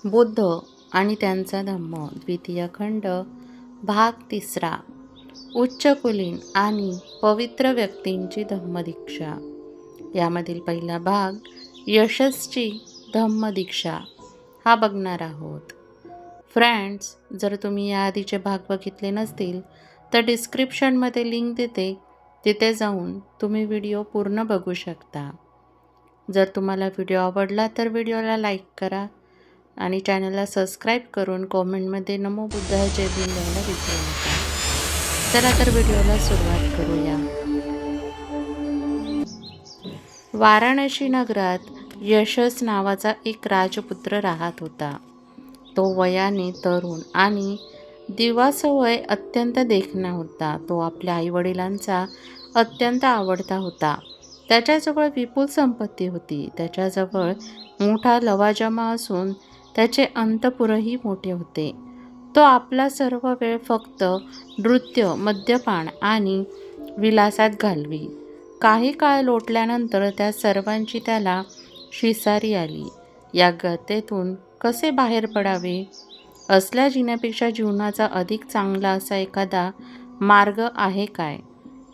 बुद्ध आणि त्यांचा धम्म द्वितीय खंड भाग 3 उच्चकुलीन आणि पवित्र व्यक्तींची धम्मदीक्षा. यामधील पहिला भाग यशस्ची धम्मदीक्षा हा बघणार आहोत. फ्रेंड्स, जर तुम्ही याआधीचे भाग बघितले नसतील तर डिस्क्रिप्शनमध्ये लिंक देते, तिथे जाऊन तुम्ही व्हिडिओ पूर्ण बघू शकता. जर तुम्हाला व्हिडिओ आवडला तर व्हिडिओला लाईक करा आणि चॅनलला सबस्क्राईब करून कॉमेंटमध्ये नमो बुद्धाय जय भीम लिहायला विसरू नका. चला तर व्हिडिओला सुरुवात करूया. वाराणसी नगरात यशस नावाचा एक राजपुत्र राहत होता. तो वयाने तरुण आणि दिवासवय अत्यंत देखणा होता. तो आपल्या आईवडिलांचा अत्यंत आवडता होता. त्याच्याजवळ विपुल संपत्ती होती. त्याच्याजवळ मोठा लवाजमा असून त्याचे अंतपुरही मोठे होते. तो आपला सर्व वेळ फक्त नृत्य, मद्यपान आणि विलासात घालवी. काही काळ लोटल्यानंतर त्या सर्वांची त्याला शिसारी आली. या गतेतून कसे बाहेर पडावे? असल्या जिण्यापेक्षा जीवनाचा अधिक चांगला असा एखादा मार्ग आहे काय?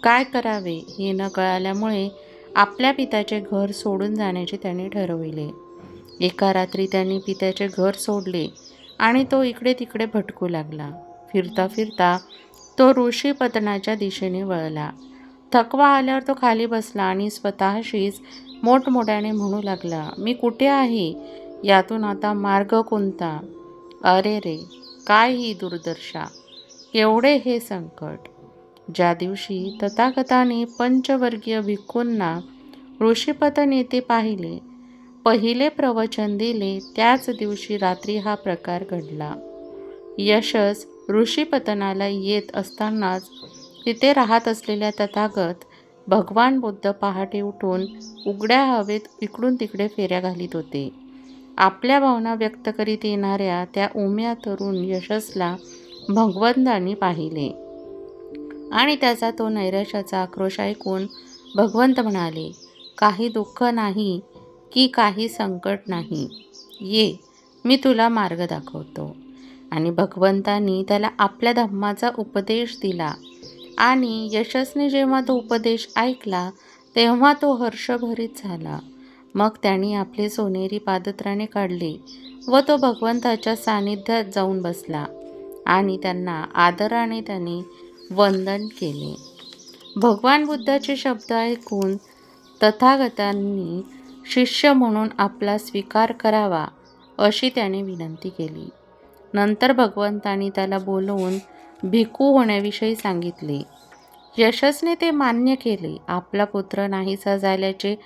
काय करावे हे न कळाल्यामुळे आपल्या पित्याचे घर सोडून जाण्याचे त्याने ठरविले. एका रात्री त्यांनी पित्याचे घर सोडले आणि तो इकडे तिकडे भटकू लागला. फिरता फिरता तो ऋषीपतनाच्या दिशेने वळला. थकवा आल्यावर तो खाली बसला आणि स्वतःशीच मोठमोठ्याने म्हणू लागला, मी कुठे आहे? यातून आता मार्ग कोणता? अरे रे, काय ही दुर्दशा! केवढे हे संकट! ज्या दिवशी तथागताने पंचवर्गीय भिक्खूंना ऋषीपतन येथे पाहिले, पहिले प्रवचन दिले, त्याच दिवशी रात्री हा प्रकार घडला. यशस ऋषीपतनाला येत असतानाच तिथे राहत असलेल्या तथागत भगवान बुद्ध पहाटे उठून उघड्या हवेत इकडून तिकडे फेऱ्या घालीत होते. आपल्या भावना व्यक्त करीत येणाऱ्या त्या उम्या तरुण यशसला भगवंतांनी पाहिले आणि त्याचा तो नैराश्याचा आक्रोश ऐकून भगवंत म्हणाले, काही दुःख नाही की काही संकट नाही, ये, मी तुला मार्ग दाखवतो. आणि भगवंतांनी त्याला आपल्या धम्माचा उपदेश दिला. आणि यशसने जेव्हा तो उपदेश ऐकला तेव्हा तो हर्षभरित झाला. मग त्याने आपले सोनेरी पादत्राणे काढले व तो भगवंताच्या सानिध्यात जाऊन बसला आणि त्यांना आदराने त्याने वंदन केले. भगवान बुद्धाचे शब्द ऐकून तथागतांनी शिष्य म्हणून आपला स्वीकार करावा अशी त्याने विनंती केली. नंतर भगवंतांनी त्याला बोलवून भिक्खू होण्याविषयी सांगितले. यशसने ते मान्य केले. आपला पुत्र नाहीसा झाल्याचे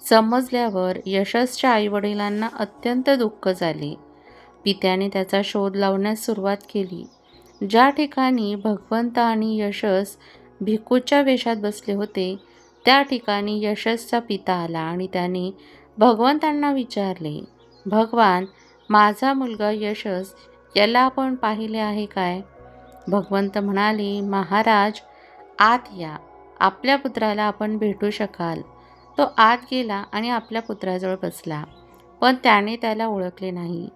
समजल्यावर यशसच्या आईवडिलांना अत्यंत दुःख झाले. पित्याने त्याचा शोध लावण्यास सुरुवात केली. ज्या ठिकाणी भगवंत आणि यशस भिक्खूच्या वेशात बसले होते त्या ठिकाणी यशसचा पिता आला आणि त्याने भगवंतांना विचारले, भगवान, माझा मुलगा यशस याला आपण पाहिले आहे काय? भगवंत म्हणाले, महाराज, आत या, आपल्या पुत्राला आपण भेटू शकाल. तो आत गेला आणि आपल्या पुत्राजवळ बसला, पण त्याने त्याला ओळखले नाही.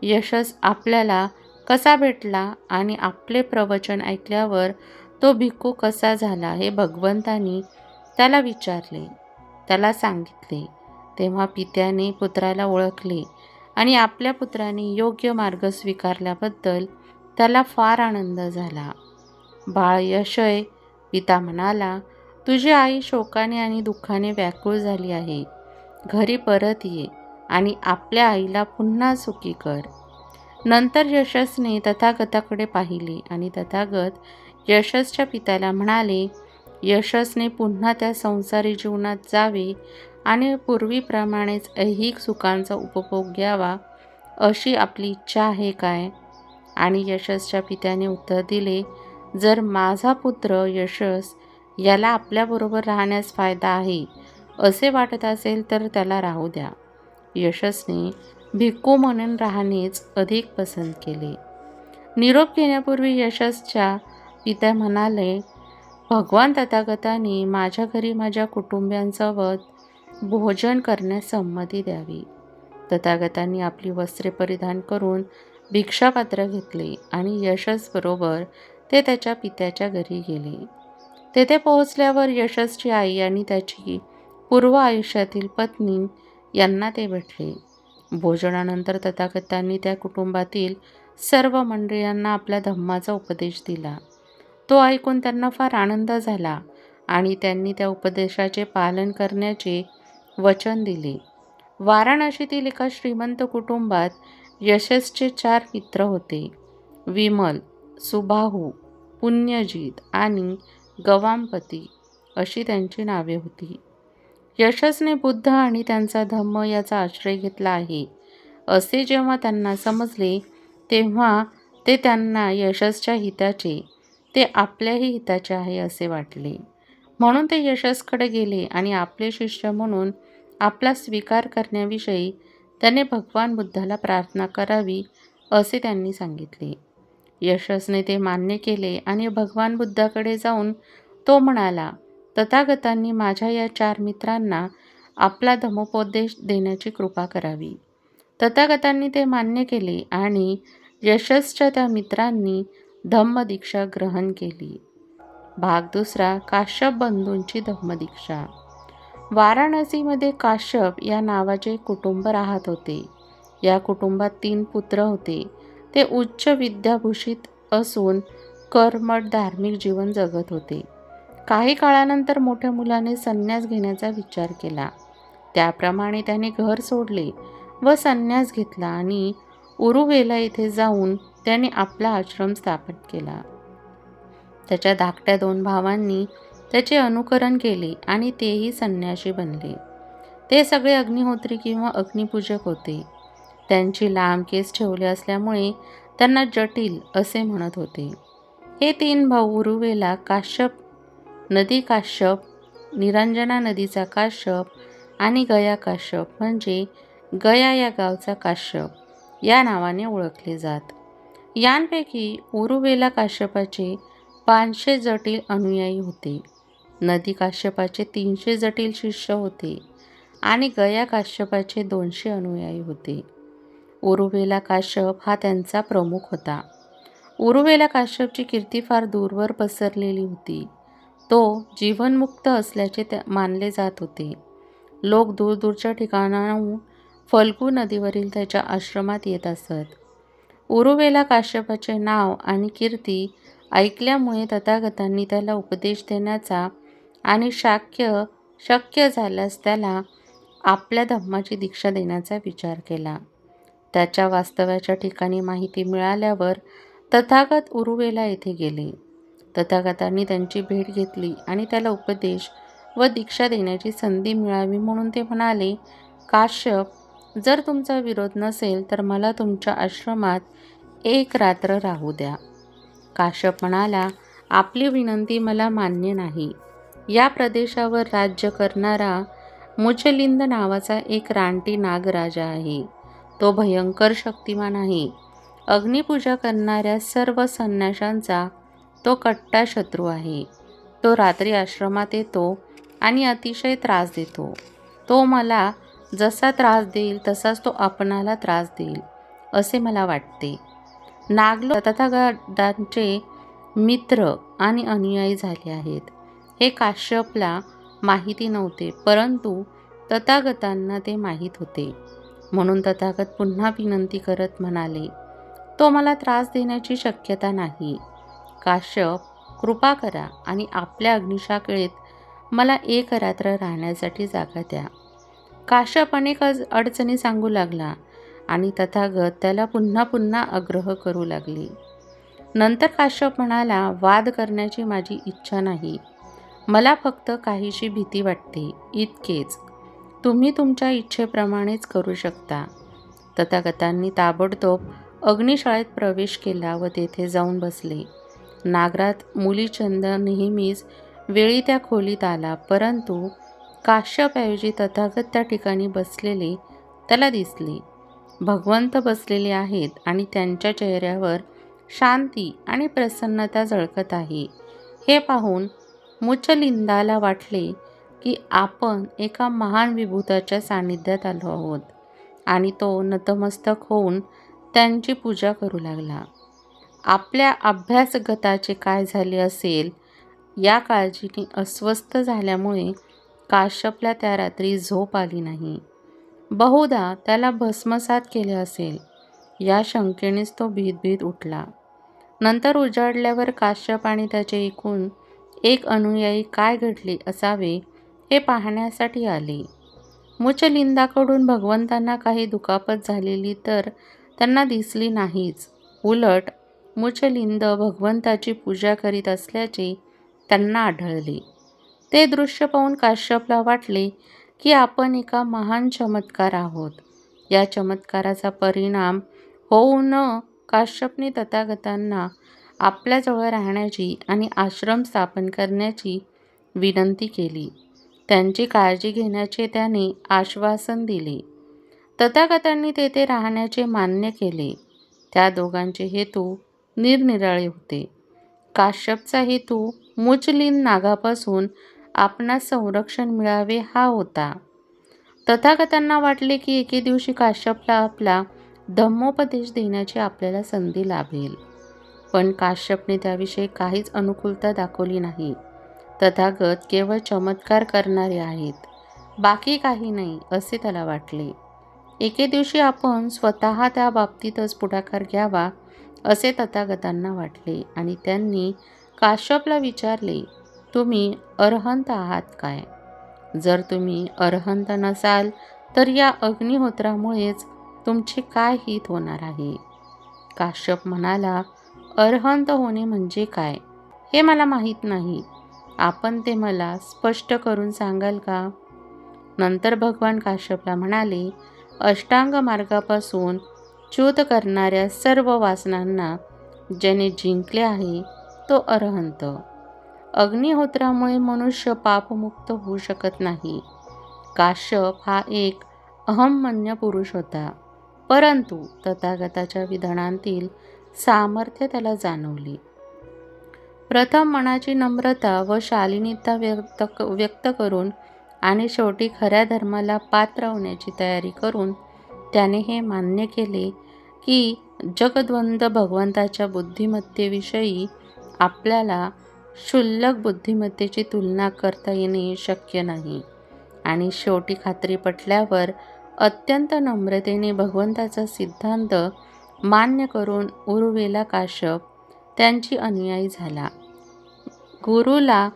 यशस आपल्याला कसा भेटला आणि आपले प्रवचन ऐकल्यावर तो भिक्खू कसा झाला हे भगवंतांनी त्याला विचारले, त्याला सांगितले. तेव्हा पित्याने पुत्राला ओळखले आणि आपल्या पुत्राने योग्य मार्ग स्वीकारल्याबद्दल त्याला फार आनंद झाला. बाळ यशय, पिता म्हणाला, तुझी आई शोकाने आणि दुःखाने व्याकुळ झाली आहे. घरी परत ये आणि आपल्या आईला पुन्हा सुखी कर. नंतर यशसने तथागताकडे पाहिले आणि तथागत यशसच्या पित्याला म्हणाले, यशसने पुन्हा त्या संसारी जीवनात जावे आणि पूर्वीप्रमाणेच ऐहिक सुखांचा उपभोग घ्यावा अशी आपली इच्छा आहे काय? आणि यशसच्या पित्याने उत्तर दिले, जर माझा पुत्र यशस याला आपल्याबरोबर राहण्यास फायदा आहे असे वाटत असेल तर त्याला राहू द्या. यशसने भिक्खू म्हणून राहणेच अधिक पसंत केले. निरोप घेण्यापूर्वी यशसच्या पित्या म्हणाले, भगवान तथागतांनी माझ्या घरी माझ्या कुटुंबियांसोबत भोजन करण्यास संमती द्यावी. तथागतांनी आपली वस्त्रे परिधान करून भिक्षापात्र घेतले आणि यशसबरोबर ते त्याच्या पित्याच्या घरी गेले. तेथे पोहोचल्यावर यशसची आई आणि त्याची पूर्व आयुष्यातील पत्नी यांना ते भेटले. भोजनानंतर तथागतांनी त्या कुटुंबातील सर्व मंडळींना आपल्या धम्माचा उपदेश दिला. तो ऐकून त्यांना फार आनंद झाला आणि त्यांनी त्या उपदेशाचे पालन करण्याचे वचन दिले. वाराणसीतील एका श्रीमंत कुटुंबात यशसचे 4 मित्र होते. विमल, सुबाहू, पुण्यजित आणि गवामपती अशी त्यांची नावे होती. यशसने बुद्ध आणि त्यांचा धम्म याचा आश्रय घेतला आहे असे जेव्हा त्यांना समजले तेव्हा ते त्यांना यशसच्या हिताचे, ते आपल्याही हिताचे आहे असे वाटले. म्हणून ते यशसकडे गेले आणि आपले शिष्य म्हणून आपला स्वीकार करण्याविषयी त्याने भगवान बुद्धाला प्रार्थना करावी असे त्यांनी सांगितले. यशसने ते मान्य केले आणि भगवान बुद्धाकडे जाऊन तो म्हणाला, तथागतांनी माझ्या या 4 मित्रांना आपला धम्मोपदेश देण्याची कृपा करावी. तथागतांनी ते मान्य केले आणि यशसच्या त्या मित्रांनी धम्मदीक्षा ग्रहण केली. भाग 2. काश्यप बंधूंची धम्मदीक्षा. वाराणसीमध्ये काश्यप या नावाचे एक कुटुंब राहत होते. या कुटुंबात 3 पुत्र होते. ते उच्च विद्याभूषित असून कर्मठ धार्मिक जीवन जगत होते. काही काळानंतर मोठ्या मुलाने संन्यास घेण्याचा विचार केला. त्याप्रमाणे त्याने घर सोडले व संन्यास घेतला आणि उरुवेला येथे जाऊन त्याने आपला आश्रम स्थापन केला. त्याच्या धाकट्या 2 भावांनी त्याचे अनुकरण केले आणि तेही संन्यासी बनले. ते सगळे अग्निहोत्री किंवा अग्निपूजक होते. त्यांची लांब केस ठेवले असल्यामुळे त्यांना जटिल असे म्हणत होते. हे 3 भाऊ उरुवेला काश्यप, नदी काश्यप, निरंजना नदीचा काश्यप आणि गया काश्यप म्हणजे गया या गावचा काश्यप या नावाने ओळखले जात. यांपैकी उरुवेला काश्यपाचे 500 जटिल अनुयायी होते. नदी काश्यपाचे 300 जटिल शिष्य होते आणि गया काश्यपाचे 200 अनुयायी होते. उरुवेला काश्यप हा त्यांचा प्रमुख होता. उरुवेला काश्यपची कीर्ती फार दूरवर पसरलेली होती. तो जीवनमुक्त असल्याचे मानले जात होते. लोक दूरदूरच्या ठिकाणाहून फल्गू नदीवरील त्याच्या आश्रमात येत असत. उरुवेला काश्यपाचे नाव आणि कीर्ती ऐकल्यामुळे तथागतांनी त्याला उपदेश देण्याचा आणि शक्य झाल्यास त्याला आपल्या धम्माची दीक्षा देण्याचा विचार केला. त्याच्या वास्तव्याच्या ठिकाणी माहिती मिळाल्यावर तथागत उरुवेला येथे गेले. तथागतांनी त्यांची भेट घेतली आणि त्याला उपदेश व दीक्षा देण्याची संधी मिळावी म्हणून ते म्हणाले, काश्यप, जर तुमचा विरोध नसेल तर मला तुमच्या आश्रमात 1 रात्र राहू द्या. काश्यप म्हणाला, आपली विनंती मला मान्य नाही. या प्रदेशावर राज्य करणारा मुचलिंद नावाचा एक रानटी नागराजा आहे. तो भयंकर शक्तिमान आहे. अग्निपूजा करणाऱ्या सर्व संन्याशांचा तो कट्टा शत्रू आहे. तो रात्री आश्रमात येतो आणि अतिशय त्रास देतो. तो मला जसा त्रास देईल तसाच तो आपणाला त्रास देईल असे मला वाटते. नागलोक तथागतांचे मित्र आणि अनुयायी झाले आहेत. हे काश्यपला माहिती नव्हते, परंतु तथागतांना ते माहीत होते. म्हणून तथागत पुन्हा विनंती करत म्हणाले, तो मला त्रास देण्याची शक्यता नाही. काश्यप, कृपा करा आणि आपल्या अग्निशाखेत मला 1 रात्र राहण्यासाठी जागा द्या. काश्यप अनेक अडचणी सांगू लागला आणि तथागत त्याला पुन्हा पुन्हा आग्रह करू लागले. नंतर काश्यप म्हणाला, वाद करण्याची माझी इच्छा नाही. मला फक्त काहीशी भीती वाटते, इतकेच. तुम्ही तुमच्या इच्छेप्रमाणेच करू शकता. तथागतांनी ताबडतोब अग्निशाळेत प्रवेश केला व तेथे जाऊन बसले. नागराज मुलीचंद नेहमीच वेळी त्या खोलीत आला, परंतु काश्यपऐवजी तथागत त्या ठिकाणी बसलेले त्याला दिसले. भगवंत बसलेले आहेत आणि त्यांच्या चेहऱ्यावर शांती आणि प्रसन्नता झळकत आहे. हे पाहून मुचलिंदाला वाटले की आपण एका महान विभूताच्या सान्निध्यात आलो आहोत. आणि तो नतमस्तक होऊन त्यांची पूजा करू लागला. आपल्या अभ्यासगताचे काय झाले असेल या काळजीने अस्वस्थ झाल्यामुळे काश्यपला त्या रात्री झोप आली नाही. बहुधा त्याला भस्मसात केले असेल या शंकेनेच तो भीत उठला. नंतर उजाडल्यावर काश्यप आणि त्याचे एकूण एक अनुयायी काय घडले असावे हे पाहण्यासाठी आले. मुचलिंदाकडून भगवंतांना काही दुखापत झालेली तर त्यांना दिसली नाहीच. उलट मुचलिंद भगवंताची पूजा करीत असल्याचे त्यांना आढळले. ते दृश्य पाहून काश्यपला वाटले की आपण एका महान चमत्कार आहोत. या चमत्काराचा परिणाम होऊ न काश्यपने तथागतांना आपल्याजवळ राहण्याची आणि आश्रम स्थापन करण्याची विनंती केली. त्यांची काळजी घेण्याचे त्याने आश्वासन दिले. तथागतांनी तेथे राहण्याचे मान्य केले. त्या दोघांचे हेतू निरनिराळे होते. काश्यपचा हेतू मुचलिंद नागापासून आपणास संरक्षण मिळावे हा होता. तथागतांना वाटले की एके दिवशी काश्यपला आपला धम्मोपदेश देण्याची आपल्याला संधी लाभेल. पण काश्यपने त्याविषयी काहीच अनुकूलता दाखवली नाही. तथागत केवळ चमत्कार करणारे आहेत, बाकी काही नाही असे त्याला वाटले. एके दिवशी आपण स्वतः त्या बाबतीतच पुढाकार घ्यावा असे तथागतांना वाटले आणि त्यांनी काश्यपला विचारले, तुम्ही अरहंत आहात काय? जर तुम्ही अरहंत नसाल तर या अग्निहोत्रामुळेच तुमचे काय हित होणार आहे? काश्यप म्हणाला, अरहंत होणे म्हणजे काय हे मला माहीत नाही. आपण ते मला स्पष्ट करून सांगाल का? नंतर भगवान काश्यपला म्हणाले, अष्टांग मार्गापासून च्युत करणाऱ्या सर्व वासनांना ज्याने जिंकले आहे तो अरहंत. अग्निहोत्रामुळे मनुष्य पापमुक्त होऊ शकत नाही. काश्यप हा एक अहंमन्य पुरुष होता, परंतु तथागताच्या विधानांतील सामर्थ्य त्याला जाणवले. प्रथम मनाची नम्रता व शालीनता व्यक्त करून आणि शेवटी खऱ्या धर्माला पात्र होण्याची तयारी करून त्याने हे मान्य केले की जगद्वंद भगवंताच्या बुद्धिमत्तेविषयी आपल्याला क्षुल्लक बुद्धिमत्तेची तुलना करता येणे शक्य नाही. आणि शेवटी खात्री पटल्यावर अत्यंत नम्रतेने भगवंताचा सिद्धांत मान्य करून उरुवेला काश्यप त्यांची अनुयायी झाला. गुरुला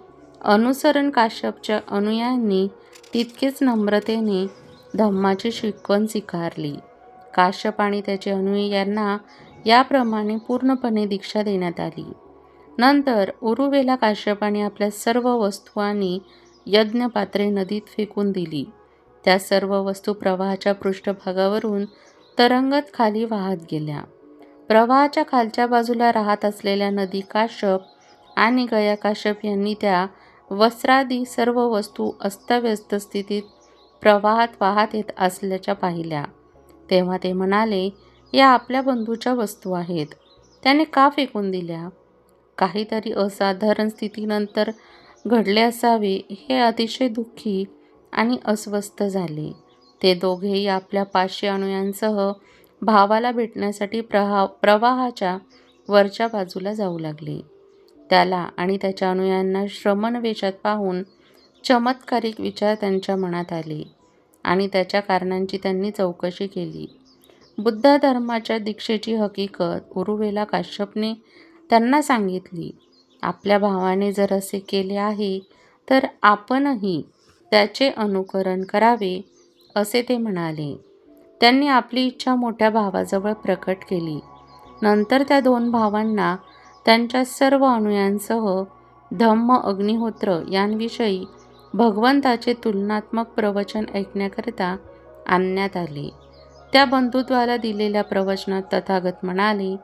अनुसरण काश्यपच्या अनुयायांनी तितकेच नम्रतेने धम्माची शिकवण स्वीकारली. काश्यप आणि त्याचे अनुयायी यांना याप्रमाणे पूर्णपणे दीक्षा देण्यात आली. नंतर उरुवेला काश्यपाने आपल्या सर्व वस्तू आणि यज्ञपात्रे नदीत फेकून दिली. त्या सर्व वस्तू प्रवाहाच्या पृष्ठभागावरून तरंगत खाली वाहत गेल्या. प्रवाहाच्या खालच्या बाजूला राहत असलेल्या नदी काश्यप आणि गया काश्यप यांनी त्या वस्त्रादी सर्व वस्तू अस्ताव्यस्त स्थितीत प्रवाहात वाहत येत असल्याच्या पाहिल्या. तेव्हा ते म्हणाले, या आपल्या बंधूच्या वस्तू आहेत, त्याने का फेकून दिल्या? काहीतरी असाधारण स्थितीनंतर घडले असावे हे अतिशय दुःखी आणि अस्वस्थ झाले. ते दोघेही आपल्या 500 अनुयायांसह भावाला भेटण्यासाठी प्रवाहाच्या वरच्या बाजूला जाऊ लागले. त्याला आणि त्याच्या अनुयायांना श्रमण वेशात पाहून चमत्कारिक विचार त्यांच्या मनात आले आणि त्याच्या कारणांची त्यांनी चौकशी केली. बुद्ध धर्माच्या दीक्षेची हकीकत उरुवेला काश्यपने त्यांना सांगितली. आपल्या भावाने जर असे केले आहे तर आपणही त्याचे अनुकरण करावे असे ते म्हणाले. त्यांनी आपली इच्छा मोठ्या भावाजवळ प्रकट केली. नंतर त्या 2 भावांना त्यांच्या सर्व अनुयायांसह धम्म अग्निहोत्र यांविषयी भगवंताचे तुलनात्मक प्रवचन ऐकण्याकरिता आणण्यात आले. त्या बंधुत्वाला दिलेल्या प्रवचनात तथागत म्हणाले,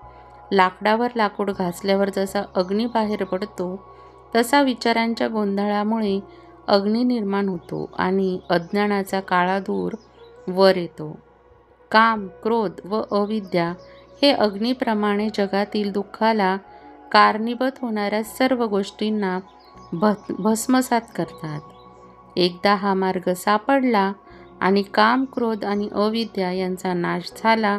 लाकडावर लाकूड घासल्यावर जसा अग्नी बाहेर पडतो तसा विचारांच्या गोंधळामुळे अग्नी निर्माण होतो आणि अज्ञानाचा काळा धूर वर येतो. काम, क्रोध व अविद्या हे अग्नीप्रमाणे जगातील दुःखाला कारणीभूत होणाऱ्या सर्व गोष्टींना भस्मसात करतात. एकदा हा मार्ग सापडला आणि काम, क्रोध आणि अविद्या यांचा नाश झाला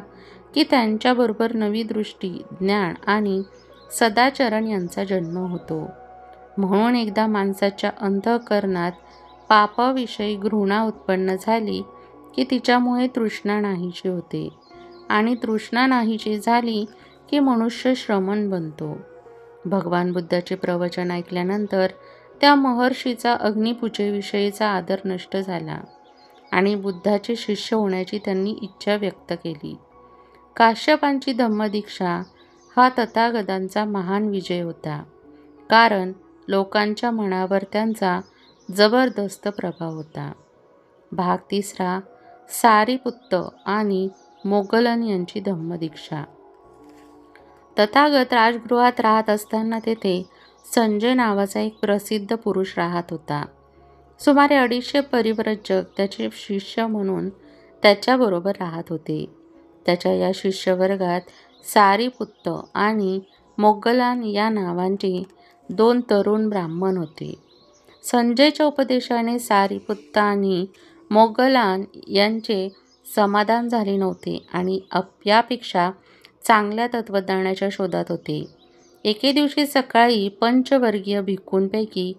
की त्यांच्याबरोबर नवी दृष्टी, ज्ञान आणि सदाचरण यांचा जन्म होतो. म्हणून एकदा माणसाच्या अंतःकरणात पापाविषयी घृणा उत्पन्न झाली की तिच्यामुळे तृष्णा नाहीशी होते, आणि तृष्णा नाहीशी झाली की मनुष्य श्रमण बनतो. भगवान बुद्धाचे प्रवचन ऐकल्यानंतर त्या महर्षीचा अग्निपूजेविषयीचा आदर नष्ट झाला आणि बुद्धाचे शिष्य होण्याची त्यांनी इच्छा व्यक्त केली. काश्यपांची धम्मदीक्षा हा तथागतांचा महान विजय होता, कारण लोकांच्या मनावर त्यांचा जबरदस्त प्रभाव होता. भाग 3. सारीपुत्त आणि मोगलन यांची धम्मदीक्षा. तथागत राजगृहात राहत असताना तेथे संजय नावाचा एक प्रसिद्ध पुरुष राहत होता. सुमारे 250 परिव्राजक त्याचे शिष्य म्हणून त्याच्याबरोबर राहत होते. त्याच्या या शिष्यवर्गात सारीपुत्त आणि मोगलान या नावांचे 2 तरुण ब्राह्मण होते. संजयच्या उपदेशाने सारीपुत्त आणि मोगलान यांचे समाधान झाले नव्हते आणि यापेक्षा चांगल्या तत्त्वज्ञानाच्या शोधात होते. एके दिवशी सकाळी पंचवर्गीय भिक्खूंपैकी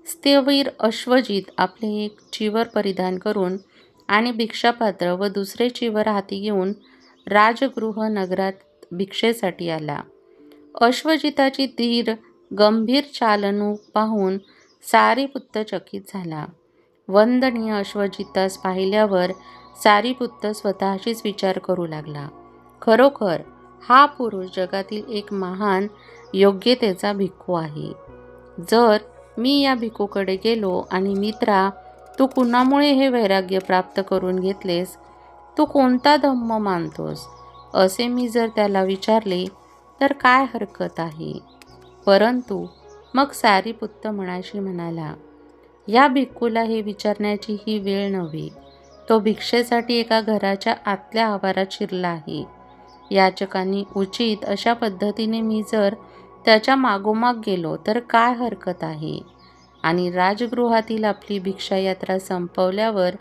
स्थविर अश्वजित आपले एक चिवर परिधान करून आणि भिक्षापात्र व दुसरे चिवर हाती घेऊन राजगृह नगरात भिक्षेसाठी आला. अश्वजिताची धीर गंभीर चालणूक पाहून सारीपुत्त चकित झाला. वंदनीय अश्वजितास पाहिल्यावर सारीपुत्त स्वतःशीच विचार करू लागला, खरोखर हा पुरुष जगातील एक महान योग्यतेचा भिक्खू आहे. जर मी या भिक्खूकडे गेलो आणि मित्रा, तू कुणामुळे हे वैराग्य प्राप्त करून घेतलेस, तू कोणता धम्म मानतोस, असे मी जर त्याला विचारले तर काय हरकत आहे. परंतु मग सारीपुत्त मनाशी म्हणाला, या भिक्खूला हे विचारण्याची ही वेळ नव्हे. तो भिक्षेसाठी एका घराच्या आतल्या आवारात शिरला आहे. याचकांनी उचित अशा पद्धतीने मी जर त्याच्या मागोमाग गेलो तर काय हरकत आहे. आणि राजगृहातील आपली भिक्षायात्रा संपवल्यावर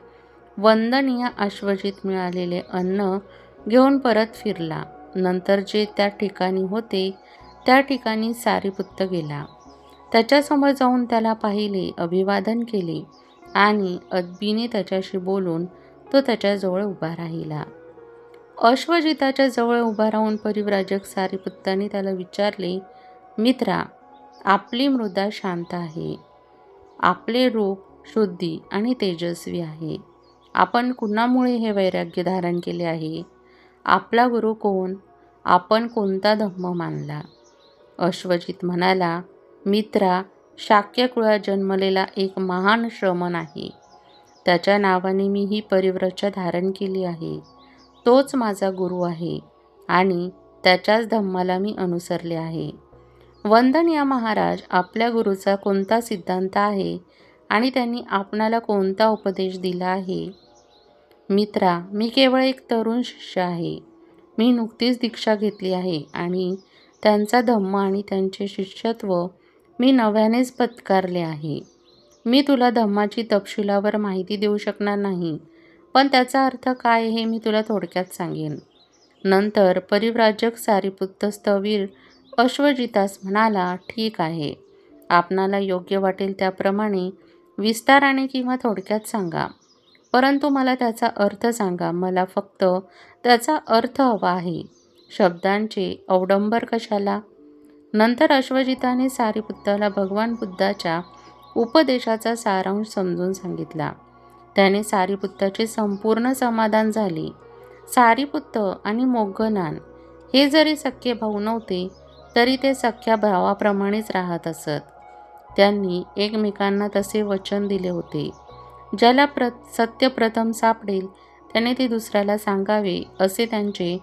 वंदनीय अश्वजित मिळालेले अन्न घेऊन परत फिरला. नंतर जे त्या ठिकाणी होते त्या ठिकाणी सारीपुत्त गेला. त्याच्यासमोर जाऊन त्याला पाहिले, अभिवादन केले आणि अदबीने त्याच्याशी बोलून तो त्याच्याजवळ उभा राहिला. अश्वजिताच्या जवळ उभा राहून परिव्राजक सारीपुत्ताने त्याला विचारले, मित्रा, आपली मृदा शांत आहे, आपले रूप शुद्धी आणि तेजस्वी आहे. आपण कुणामुळे हे वैराग्य धारण केले आहे? आपला गुरु कोण? आपण कोणता धम्म मानला? अश्वजित म्हणाला, मित्रा, शाक्य कुळात जन्मलेला एक महान श्रमण आहे. त्याच्या नावाने मी ही परिव्रजा धारण केली आहे. तोच माझा गुरु आहे आणि त्याच्याच धम्माला मी अनुसरले आहे. वंदनीय महाराज, आपल्या गुरुचा कोणता सिद्धांत आहे आणि त्यांनी आपणाला कोणता उपदेश दिला आहे? मित्रा, मी केवळ एक तरुण शिष्य आहे. मी नुकतीच दीक्षा घेतली आहे आणि त्यांचा धम्म आणि त्यांचे शिष्यत्व मी नव्यानेच पत्करले आहे. मी तुला धम्माची तपशिलावर माहिती देऊ शकणार नाही, पण त्याचा अर्थ काय हे मी तुला थोडक्यात सांगेन. नंतर परिव्राजक सारीपुत्त स्थविर अश्वजितास म्हणाला, ठीक आहे, आपणाला योग्य वाटेल त्याप्रमाणे विस्ताराने किंवा थोडक्यात सांगा, परंतु मला त्याचा अर्थ सांगा. मला फक्त त्याचा अर्थ हवा आहे. शब्दांचे अवडंबर कशाला? नंतर अश्वजिताने सारीपुत्ताला भगवान बुद्धाच्या उपदेशाचा सारांश समजून सांगितला. त्याने सारीपुत्ताचे संपूर्ण समाधान झाले. सारीपुत्त आणि मोगलान हे जरी सख्खे भाऊ नव्हते तरी ते सख्या भावाप्रमाणेच राहत असत. त्यांनी एकमेकांना तसे वचन दिले होते, ज्याला सत्य प्रथम सापडेल त्याने ते दुसऱ्याला सांगावे, असे त्यांचे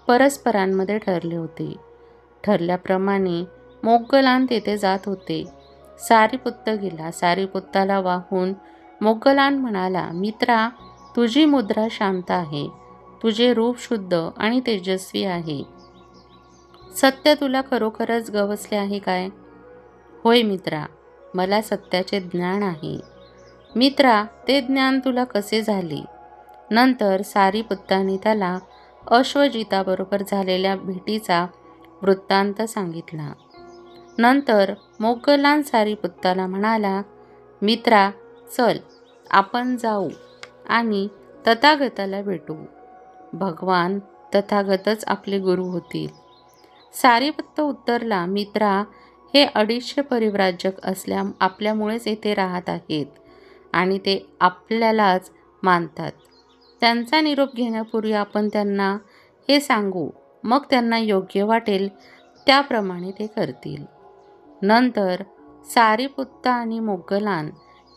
परस्परांमध्ये ठरले होते. ठरल्याप्रमाणे मोगलान तेथे जात होते. सारीपुत्त गेला. सारीपुत्ताला वाहून मोगलान म्हणाला, मित्रा, तुझी मुद्रा शांत आहे, तुझे रूप शुद्ध आणि तेजस्वी आहे. सत्य तुला खरोखरच गवसले आहे काय? होय मित्रा, मला सत्याचे ज्ञान आहे. मित्रा, ते ज्ञान तुला कसे झाले? नंतर सारीपुत्ताने त्याला अश्वजिताबरोबर झालेल्या भेटीचा वृत्तांत सांगितला. नंतर मोगलान सारीपुत्ताला म्हणाला, मित्रा, चल आपण जाऊ आणि तथागताला भेटू. भगवान तथागतच आपले गुरु होतील. सारीपुत्त उत्तरला, मित्रा, हे 250 परिव्राजक आपल्यामुळेच येथे राहत आहेत आणि ते आपल्यालाच मानतात. त्यांचा निरोप घेण्यापूर्वी आपण त्यांना हे सांगू, मग त्यांना योग्य वाटेल त्याप्रमाणे ते करतील. नंतर सारीपुत्त आणि मोगलान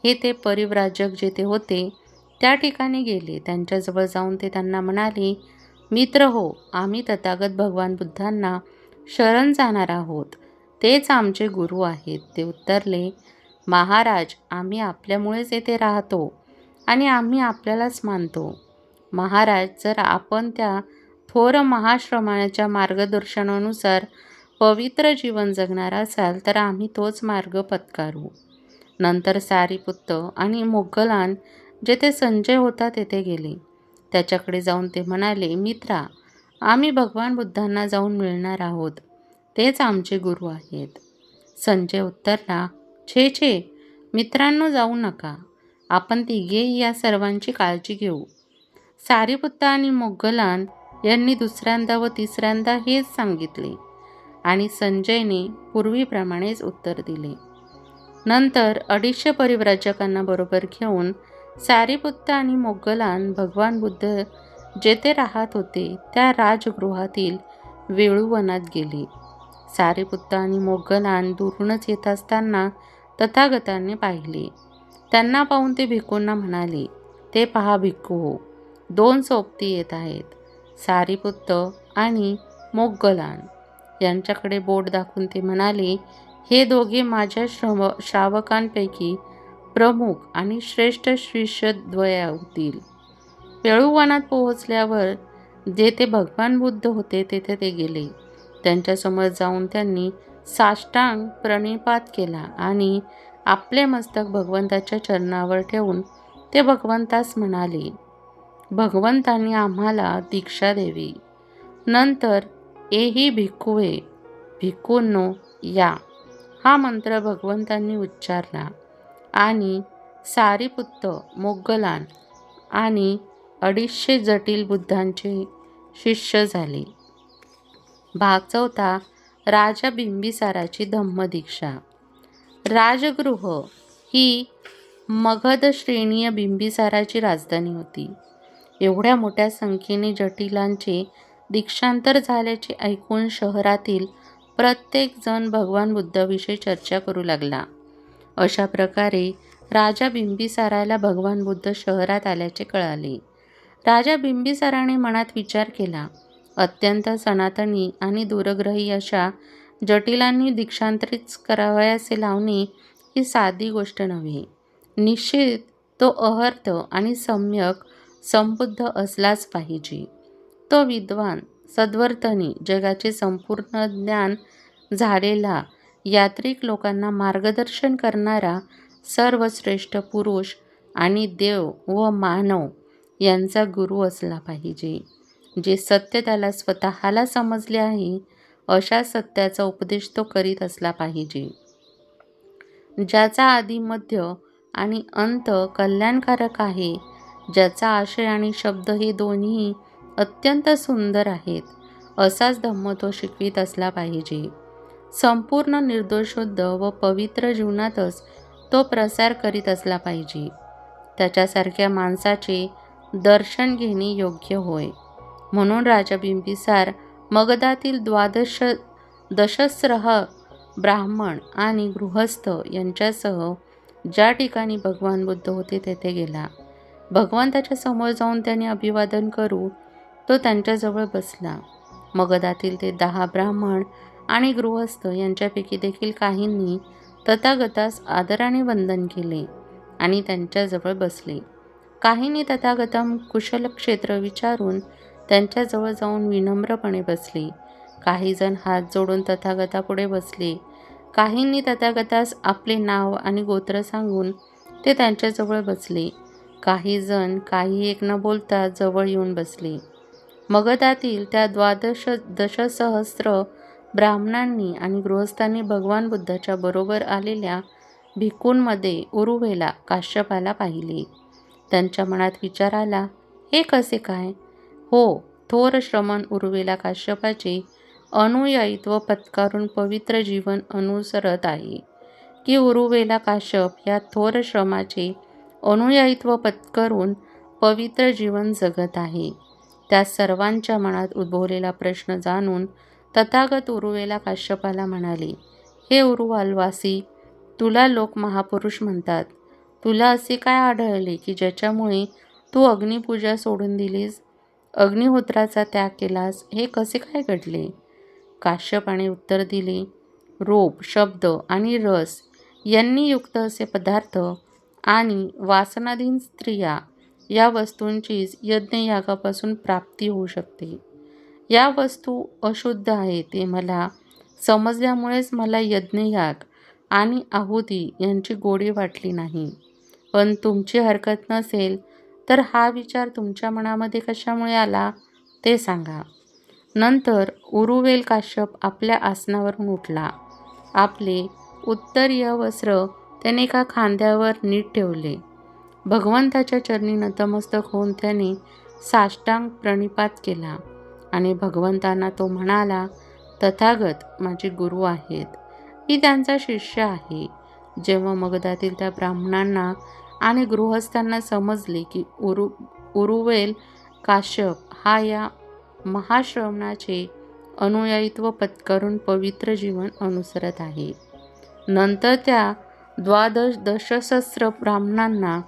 हे ते परिव्राजक जेथे होते त्या ठिकाणी गेले. त्यांच्याजवळ जाऊन ते त्यांना म्हणाले, मित्र हो, आम्ही तथागत भगवान बुद्धांना शरण जाणार आहोत. तेच आमचे गुरु आहेत. ते उत्तरले, महाराज, आम्ही आपल्यामुळेच येथे राहतो आणि आम्ही आपल्यालाच मानतो. महाराज, जर आपण त्या थोर महाश्रमणाच्या मार्गदर्शनानुसार पवित्र जीवन जगणार असाल तर आम्ही तोच मार्ग पत्करू. नंतर सारीपुत्त आणि मोगलान जेथे संजय होता तेथे गेले. त्याच्याकडे जाऊन ते म्हणाले, मित्रा, आम्ही भगवान बुद्धांना जाऊन मिळणार आहोत. तेच आमचे गुरु आहेत. संजय उत्तरला, छे छे, मित्रांनो, जाऊ नका. आपण तिघेही या सर्वांची काळजी घेऊ. सारीपुत्त आणि मोगलान यांनी दुसऱ्यांदा व तिसऱ्यांदा हेच सांगितले आणि संजयने पूर्वीप्रमाणेच उत्तर दिले. नंतर 250 परिव्राजकांना बरोबर घेऊन सारीपुत्त आणि मोगलान भगवान बुद्ध जेथे राहत होते त्या राजगृहातील वेळूवनात गेले. सारीपुत्त आणि मोगलान दुरूनच येत असताना तथागतांनी पाहिले. त्यांना पाहून ते भिक्खूंना म्हणाले, ते पहा भिक्खू हो, 2 सोबती येत आहेत. सारीपुत्त आणि मोगलान यांच्याकडे बोट दाखवून ते म्हणाले, हे दोघे माझ्या श्रावकांपैकी प्रमुख आणि श्रेष्ठ शिष्यद्वय होतील. वेळूवनात पोहोचल्यावर जेथे भगवान बुद्ध होते तेथे ते गेले. त्यांच्यासमोर जाऊन त्यांनी साष्टांग प्रणिपात केला आणि आपले मस्तक भगवंताच्या चरणावर ठेवून ते भगवंतास म्हणाले, भगवंतांनी आम्हाला दीक्षा द्यावी. नंतर एही भिक्खुवे, भिक्खूंनो या, हा मंत्र भगवंतांनी उच्चारला आणि सारीपुत्त, मोगलान आणि 250 जटिल बुद्धांचे शिष्य झाले. भाग 4. राजा बिंबिसाराची धम्मदीक्षा. राजगृह ही मगध श्रेणीय बिंबिसाराची राजधानी होती. एवढ्या मोठ्या संख्येने जटिलांचे दीक्षांतर झाल्याचे ऐकून शहरातील प्रत्येक जण भगवान बुद्धाविषयी चर्चा करू लागला. अशा प्रकारे राजा बिंबिसाराला भगवान बुद्ध शहरात आल्याचे कळाले. राजा बिंबिसाराने मनात विचार केला, अत्यंत सनातनी आणि दूरग्रही अशा जटिलांनी दीक्षांतरित करावयाचे लावणे ही साधी गोष्ट नव्हे. निश्चित तो अहर्त आणि सम्यक संबुद्ध असलाच पाहिजे. तो विद्वान, सद्वर्तनी, जगाचे संपूर्ण ज्ञान झालेला, यात्रिक लोकांना मार्गदर्शन करणारा सर्वश्रेष्ठ पुरुष आणि देव व मानव यांचा गुरु असला पाहिजे. जे सत्य त्याला स्वतःला समजले आहे अशा सत्याचा उपदेश तो करीत असला पाहिजे. ज्याचा आदी, मध्य आणि अंत कल्याणकारक आहे, ज्याचा आशय आणि शब्द हे दोन्ही अत्यंत सुंदर आहेत, असाच धम्म तो शिकवित असला पाहिजे. संपूर्ण निर्दोषशुद्ध व पवित्र जीवनातच तो प्रसार करीत असला पाहिजे. त्याच्यासारख्या माणसाचे दर्शन घेणे योग्य होय. म्हणून राजा बिंबिसार मगधातील 12 ब्राह्मण आणि गृहस्थ यांच्यासह ज्या ठिकाणी भगवान बुद्ध होते तेथे गेला. भगवंताच्या समोर जाऊन त्याने अभिवादन करू तो त्यांच्याजवळ बसला. मगधातील ते 10 ब्राह्मण आणि गृहस्थ यांच्यापैकी देखील काहींनी तथागतास आदराने वंदन केले आणि त्यांच्याजवळ बसले. काहींनी तथागतम कुशलक्षेत्र विचारून त्यांच्याजवळ जाऊन विनम्रपणे बसले. काही जण हात जोडून तथागतापुढे बसले. काहींनी तथागतास आपले नाव आणि गोत्र सांगून ते त्यांच्याजवळ बसले. काही जण काही एक न बोलता जवळ येऊन बसले. मगधातील त्या दशसहस्र ब्राह्मणांनी आणि गृहस्थांनी भगवान बुद्धाच्या बरोबर आलेल्या भिक्खूंमध्ये उरुवेला काश्यपाला पाहिले. त्यांच्या मनात विचार आला, हे कसे काय? हो, थोर श्रमण उरुवेला काश्यपाचे अनुयायित्व पत्करून पवित्र जीवन अनुसरत आहे, की उरुवेला काश्यप या थोर श्रमाचे अनुयायित्व पत्करून पवित्र जीवन जगत आहे? त्या सर्वांच्या मनात उद्भवलेला प्रश्न जाणून तथागत उरुवेला काश्यपाला म्हणाले, हे उरुवालवासी, तुला लोक महापुरुष म्हणतात. तुला असे काय आढळले की ज्याच्यामुळे तू अग्निपूजा सोडून दिलीस, अग्निहोत्राचा त्याग केलास? हे कसे काय घडले? काश्यपाने उत्तर दिले, रूप, शब्द आणि रस यांनी युक्त असे पदार्थ आणि वासनाधीन स्त्रिया या वस्तूंचीच यज्ञयागापासून प्राप्ती होऊ शकते. या वस्तू अशुद्ध आहे ते मला समजल्यामुळेच मला यज्ञयाग आणि आहुती यांची गोडी वाटली नाही. पण तुमची हरकत नसेल तर हा विचार तुमच्या मनामध्ये कशामुळे आला ते सांगा. नंतर उरुवेल काश्यप आपल्या आसनावरून उठला. आपले उत्तरीय वस्त्र त्याने एका खांद्यावर नीट ठेवले. भगवंताच्या चरणी नतमस्तक होऊन त्याने साष्टांग प्रणिपात केला आणि भगवंतांना तो म्हणाला, तथागत माझे गुरु आहेत, मी त्यांचा शिष्य आहे. जेव्हा मगधातील त्या ब्राह्मणांना आणि गृहस्थांना समजले की उरुवेल काश्यप हा या महाश्रमणाचे अनुयायित्व पत्करून पवित्र जीवन अनुसरत आहे, नंतर त्या दशसहस्र ब्राह्मणांना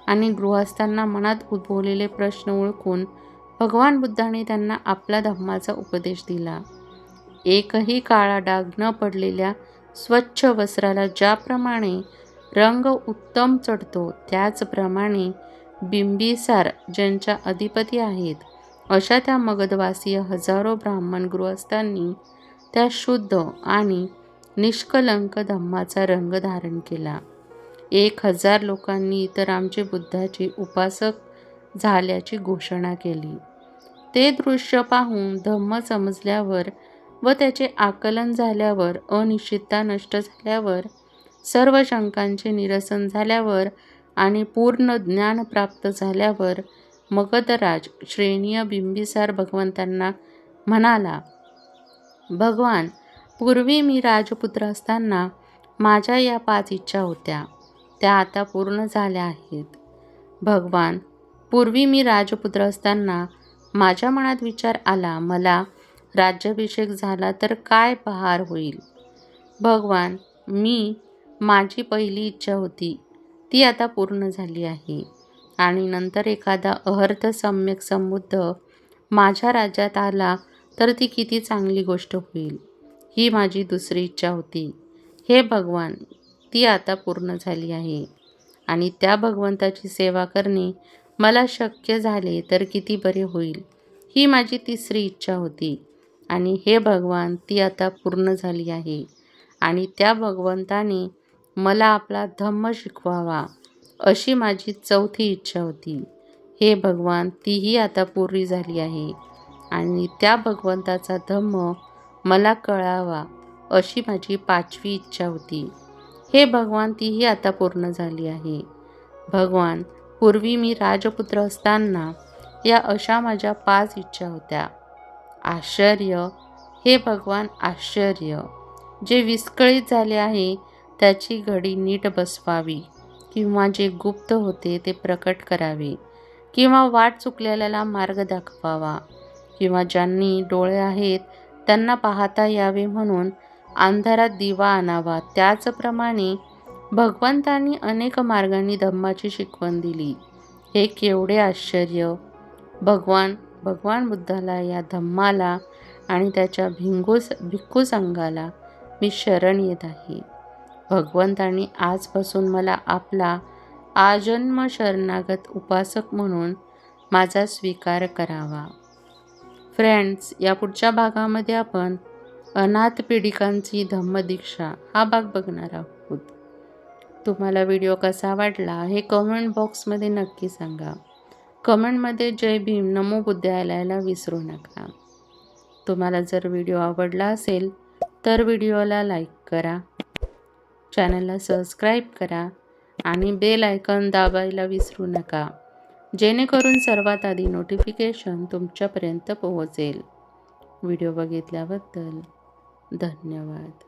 आणि गृहस्थांना मनात उद्भवलेले प्रश्न ओळखून भगवान बुद्धाने त्यांना आपला धम्माचा उपदेश दिला. एकही काळा डाग न पडलेल्या स्वच्छ वस्त्राला ज्याप्रमाणे रंग उत्तम चढतो, त्याचप्रमाणे बिंबिसार ज्यांच्या अधिपती आहेत अशा त्या मगधवासीय हजारो ब्राह्मण गृहस्थांनी त्या शुद्ध आणि निष्कलंक धम्माचा रंग धारण केला. 1000 लोकांनी तर आमचे बुद्धाचे उपासक झाल्याची घोषणा केली. ते दृश्य पाहून धम्म समजल्यावर व त्याचे आकलन झाल्यावर, अनिश्चितता नष्ट झाल्यावर, सर्व शंकांचे निरसन झाल्यावर आणि पूर्ण ज्ञान प्राप्त झाल्यावर मगधराज श्रेणीय बिंबिसार भगवंतांना म्हणाला, भगवान, पूर्वी मी राजपुत्र असताना माझ्या या 5 इच्छा होत्या, त्या आता पूर्ण झाल्या आहेत. भगवान, पूर्वी मी राजपुत्र असताना माझ्या मनात विचार आला, मला राज्याभिषेक झाला तर काय बहार होईल. भगवान, माझी पहिली इच्छा होती ती आता पूर्ण झाली आहे. आणि नंतर एखादा अर्थ सम्यक संबुद्ध माझ्या राज्यात आला तर ती किती चांगली गोष्ट होईल. ही माझी दुसरी इच्छा होती. हे भगवान, ती आता पूर्ण झाली आहे. आणि त्या भगवंताची सेवा करणे मला शक्य झाले तर किती बरे होईल. ही माझी तिसरी इच्छा होती. आणि हे भगवान, ती आता पूर्ण झाली आहे. आणि त्या भगवंताने मला आपला धम्म शिकवावा अशी माझी चौथी इच्छा होती. हे भगवान, तीही आता पूर्ण झाली आहे. आणि त्या भगवंताचा धम्म मला कळावा अशी माझी 5वी इच्छा होती. हे भगवान, तीही आता पूर्ण झाली आहे. भगवान, पूर्वी मी राजपुत्र असताना या अशा माझ्या 5 इच्छा होत्या. आश्चर्य, हे भगवान, आश्चर्य. जे विस्कळीत झाले आहे त्याची घडी नीट बसवावी, किंवा जे गुप्त होते ते प्रकट करावे, किंवा वाट चुकलेल्याला मार्ग दाखवावा, किंवा ज्यांनी डोळे आहेत त्यांना पाहता यावे म्हणून अंधारात दिवा आणावा. त्याचप्रमाणे भगवंतांनी अनेक मार्गांनी धम्माची शिकवण दिली. हे केवढे आश्चर्य. भगवान बुद्धाला, या धम्माला आणि त्याच्या भिक्खू संघाला मी शरण येत आहे. भगवंतांनी आजपासून मला आपला आजन्म शरणागत उपासक म्हणून माझा स्वीकार करावा. फ्रेंड्स, या पुढच्या भागामध्ये आपण अनाथ पीडिकांची धम्मदीक्षा हा भाग बघणार आहोत. तुम्हाला व्हिडिओ कसा वाटला हे कमेंट बॉक्समध्ये नक्की सांगा. कमेंटमध्ये जय भीम, नमो बुद्धायला विसरू नका. तुम्हाला जर व्हिडिओ आवडला असेल तर व्हिडिओला लाईक करा, चॅनलला सबस्क्राईब करा आणि बेल आयकॉन दाबायला विसरू नका, जेणेकरून सर्वात आधी नोटिफिकेशन तुमच्यापर्यंत पोहोचेल. व्हिडिओ बघितल्याबद्दल धन्यवाद.